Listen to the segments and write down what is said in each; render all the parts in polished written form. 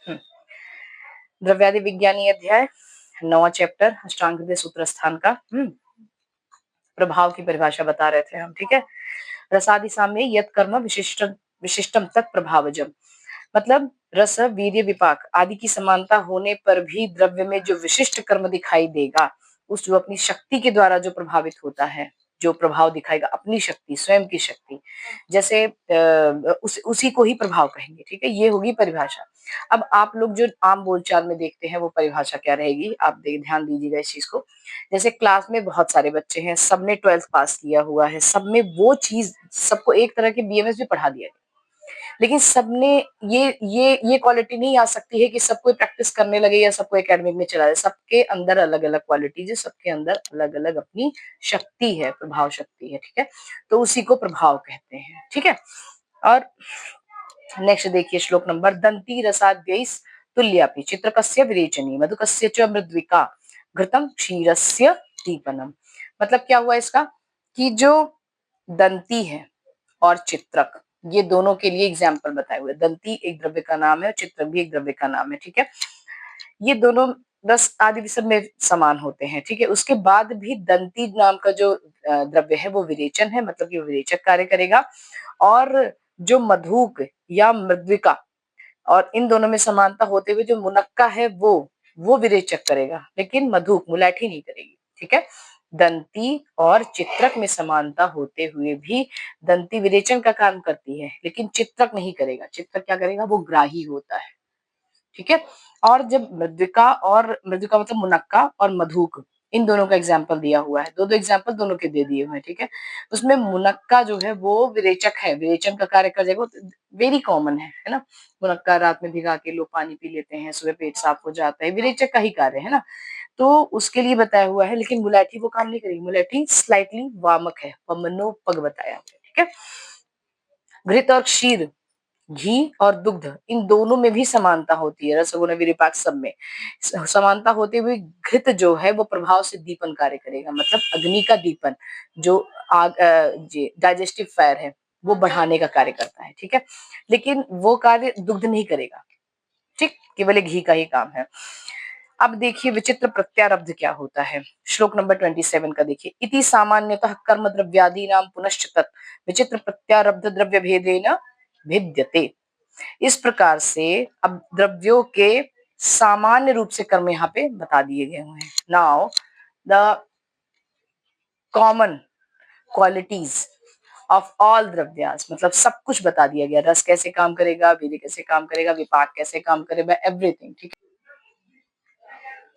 द्रव्यादि विज्ञानी अध्याय 9वां चैप्टर अष्टांग हृदय सूत्र स्थान का प्रभाव की परिभाषा बता रहे थे हम। ठीक है। रसादि साम्य यत कर्म विशिष्टम तत् प्रभावजम, मतलब रस वीर्य विपाक आदि की समानता होने पर भी द्रव्य में जो विशिष्ट कर्म दिखाई देगा, उस जो अपनी शक्ति के द्वारा जो प्रभावित होता है, जो प्रभाव दिखाएगा अपनी शक्ति, स्वयं की शक्ति, जैसे उसी को ही प्रभाव कहेंगे। ठीक है, ये होगी परिभाषा। अब आप लोग जो आम बोलचाल में देखते हैं वो परिभाषा क्या रहेगी, आप ध्यान दीजिएगा इस चीज को। जैसे क्लास में बहुत सारे बच्चे हैं, सबने 12th पास किया हुआ है, सब में वो चीज, सबको एक तरह के बीएमएस भी पढ़ा दिया गया, लेकिन सबने ये क्वालिटी नहीं आ सकती है कि सबको प्रैक्टिस करने लगे या सबको एकेडमिक में चला जाए। सबके अंदर अलग अलग क्वालिटीज है, सबके अंदर अलग अलग अपनी शक्ति है, प्रभाव शक्ति है। ठीक है, तो उसी को प्रभाव कहते हैं। ठीक है, और नेक्स्ट देखिए श्लोक नंबर दंती रसाद्यैस् तुल्यापि चित्रकस्य विरेचनी मधुकस्य च मृद्विका घृतम क्षीरस्य दीपनम। मतलब क्या हुआ इसका कि जो दंती है और चित्रक, ये दोनों के लिए एग्जाम्पल बताए हुए। दंती एक द्रव्य का नाम है, चित्रक भी एक द्रव्य का नाम है। ठीक है, ये दोनों रस आदि सब में समान होते हैं। ठीक है, उसके बाद भी दंती नाम का जो द्रव्य है वो विरेचन है, मतलब कि विरेचक कार्य करेगा। और जो मधुक या मृद्विका, और इन दोनों में समानता होते हुए जो मुनक्का है वो विरेचक करेगा, लेकिन मधुक मुलाठी नहीं करेगी। ठीक है, दंती और चित्रक में समानता होते हुए भी दंती विरेचन का काम करती है, लेकिन चित्रक नहीं करेगा। चित्रक क्या करेगा, वो ग्राही होता है। ठीक है, और जब मृदुका मतलब मुनक्का और मधुक, इन दोनों का एग्जाम्पल दिया हुआ है, दो एग्जाम्पल दोनों के दे दिए हुए हैं। ठीक है, उसमें मुनक्का जो है वो विरेचक है, विरेचन का कार्य कर जाएगा। वेरी कॉमन है ना। मुनक्का रात में भिगा के लोग पानी पी लेते हैं, सुबह पेट साफ हो जाता है, विरेचक का ही कार्य है ना, तो उसके लिए बताया हुआ है। लेकिन मुलाठी वो काम नहीं करेगी, मुलाठी स्लाइटली वामक है, वमनोपग बताया हुआ है। ठीक है, घृत और क्षीर, घी और दुग्ध, इन दोनों में भी समानता होती है, रसगुण विरिपाक सब में समानता होते हुए घृत जो है वो प्रभाव से दीपन कार्य करेगा, मतलब अग्नि का दीपन, जो आग डाइजेस्टिव फायर है वो बढ़ाने का कार्य करता है। ठीक है, लेकिन वो कार्य दुग्ध नहीं करेगा। ठीक, केवल घी का ही काम है। अब देखिए विचित्र प्रत्यारब्ध क्या होता है, श्लोक नंबर 27 का देखिए। इति सामान्यतः कर्म द्रव्यादि नाम पुनश्च तत् विचित्र प्रत्यारब्ध द्रव्य भेदेन भिद्यते। इस प्रकार से अब द्रव्यों के सामान्य रूप से कर्म यहाँ पे बता दिए गए हुए हैं। Now the common qualities of all द्रव्यास, मतलब सब कुछ बता दिया गया। रस कैसे काम करेगा, वीर्य कैसे काम करेगा, विपाक कैसे काम करेगा, एवरीथिंग। ठीक,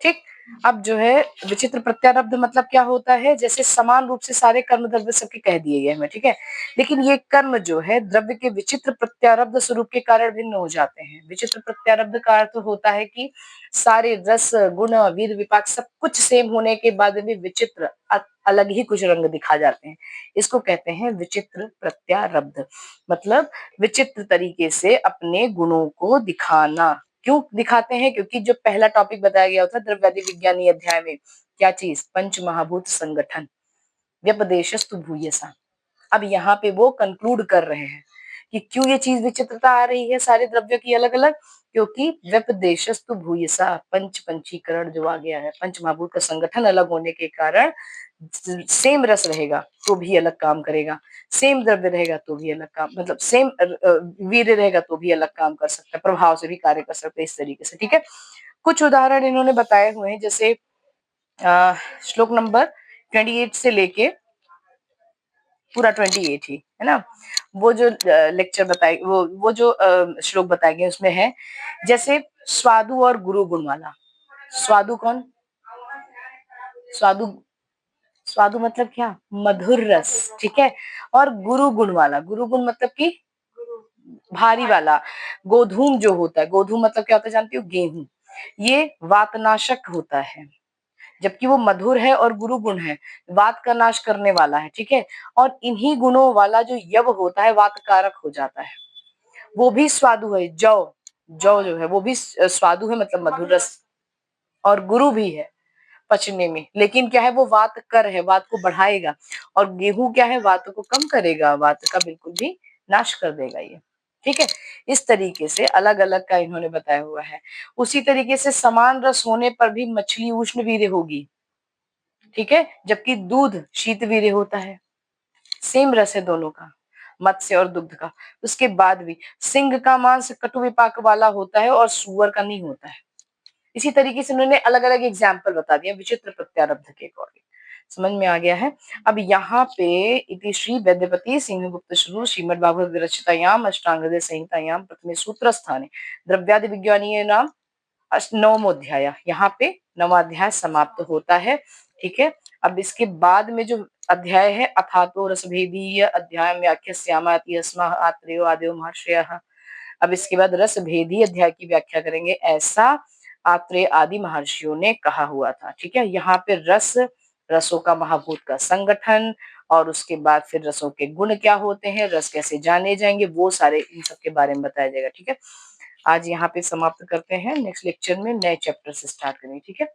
ठीक। अब जो है विचित्र प्रत्यारब्ध मतलब क्या होता है, जैसे समान रूप से सारे कर्म द्रव्य सबके कह दिए गए हैं। ठीक है, लेकिन ये कर्म जो है द्रव्य के विचित्र प्रत्यारब्ध स्वरूप के कारण भिन्न हो जाते हैं। विचित्र प्रत्यारब्ध का अर्थ होता है कि सारे रस गुण वीर विपाक सब कुछ सेम होने के बाद भी विचित्र अलग ही कुछ रंग दिखा जाते हैं, इसको कहते हैं विचित्र प्रत्यारब्ध। मतलब विचित्र तरीके से अपने गुणों को दिखाना। क्यों दिखाते हैं, क्योंकि जो पहला टॉपिक बताया गया था द्रव्यादि विज्ञानी अध्याय में, क्या चीज, पंच महाभूत संगठन, व्यपदेशस्तु भूयसा। अब यहाँ पे वो कंक्लूड कर रहे हैं कि क्यों ये चीज विचित्रता आ रही है सारे द्रव्यों की अलग अलग, क्योंकि व्यपदेशस्तु भूयसा, पंचीकरण जो आ गया है, पंच महाभूत का संगठन अलग होने के कारण सेम रस रहेगा तो भी अलग काम करेगा, सेम द्रव्य रहेगा तो भी अलग काम, मतलब सेम वीर्य रहेगा तो भी अलग काम कर सकता है, प्रभाव से भी कार्य कर सकता है, इस तरीके से। ठीक है, कुछ उदाहरण इन्होंने बताए हुए हैं, जैसे श्लोक नंबर 28 से लेके पूरा 28 ही है ना, वो जो लेक्चर बताए, वो जो श्लोक बताए गए उसमें है, जैसे स्वादु और गुरु गुण वाला। स्वादु कौन, स्वादु, स्वादु मतलब क्या, मधुर रस। ठीक है, और गुरु गुण वाला, गुरु गुण मतलब कि भारी वाला, गोधूम जो होता है, गोधूम मतलब क्या होता है जानती हो, गेहूं, ये वातनाशक होता है, जबकि वो मधुर है और गुरु गुण है, वात का नाश करने वाला है। ठीक है, और इन्हीं गुणों वाला जो यव होता है वात कारक हो जाता है, वो भी स्वादु है। जौ, जौ जो है वो भी स्वादु है, मतलब मधुर रस, और गुरु भी है पचने में, लेकिन क्या है, वो वात कर है, वात को बढ़ाएगा, और गेहूं क्या है, वात को कम करेगा, वात का बिल्कुल भी नाश कर देगा ये। ठीक है। इस तरीके से अलग अलग का इन्होंने बताया हुआ है। उसी तरीके से समान रस होने पर भी मछली उष्ण वीर्य होगी, ठीक है, जबकि दूध शीत वीर्य होता है। सेम रस है दोनों का, मत्स्य और दुग्ध का। उसके बाद भी सिंह का मांस कटु विपाक वाला होता है और सुअर का नहीं होता है। इसी तरीके से उन्होंने अलग अलग एग्जाम्पल बता दिया विचित्र प्रत्यारब्ध के अकॉर्डिंग। समझ में आ गया है। अब यहाँ पे इति श्री वैद्यपति सिंह गुप्त शुरू श्रीमद् भागवत विरचितायाम अष्टांग हृदय संहितायाम प्रथमे सूत्र स्थाने द्रव्यादि विज्ञानीय नाम नवमोध्याय, यहाँ पे नवाध्याय समाप्त होता है। ठीक है। अब इसके बाद में जो अध्याय है अथातो रसभेदीय अध्याय व्याख्यास्यामाति अस्माः आत्रेयो आदयो महर्षयः। अब इसके बाद रस भेदी अध्याय की व्याख्या करेंगे, ऐसा आत्रेय आदि महर्षियों ने कहा हुआ था। ठीक है। यहाँ पे रस, रसों का महाभूत का संगठन, और उसके बाद फिर रसों के गुण क्या होते हैं, रस कैसे जाने जाएंगे, वो सारे इन सब के बारे में बताया जाएगा। ठीक है। आज यहाँ पे समाप्त करते हैं, नेक्स्ट लेक्चर में नए चैप्टर से स्टार्ट करेंगे। ठीक है।